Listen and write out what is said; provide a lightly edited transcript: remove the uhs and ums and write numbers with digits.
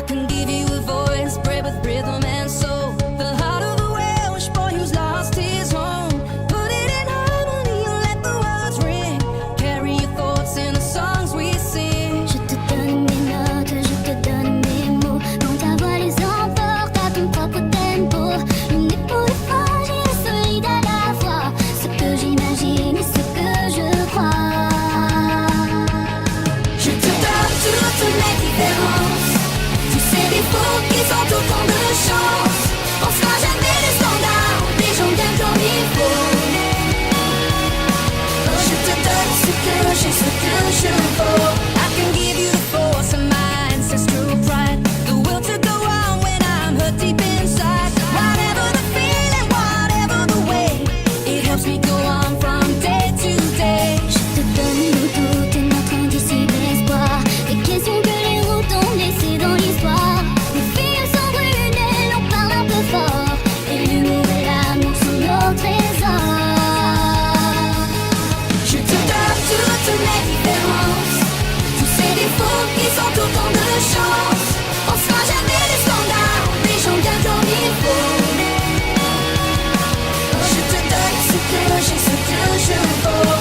can give you a voice, bred with rhythm and soul. The heart of a Welsh boy who's lost his home. Put it in harmony and let the words ring. Carry your thoughts in the songs we sing. Je te donne mes notes, je te donne mes mots. Quand ta voix les emporte à ton propre tempo. Une épaule fragile et solide à la fois. Ce que j'imagine et ce que je crois. Je te donne toutes mes différences. Tous ces défauts qui sont autant de chance. On sera jamais des standards, des gens bien comme il faut. Oh, je te donne ce que j'ai, ce que je vaux. I can give you the force of my ancestral pride. The will to go on when I'm hurt deep inside. Whatever the feeling, whatever the way, it helps me go on from day to day. Je te donne nos doutes et notre indicible espoir. Les questions que les routes ont laissées dans l'histoire. Les filles sont brunes et l'on parle un peu fort. Et l'humour et l'amour sont nos trésors. Je te donne toutes mes différences. Tous ces défauts qui sont autant de chance. On sera jamais des standards, des gens bien comme il faut. Oh, je te donne ce que j'ai, ce que je vaux.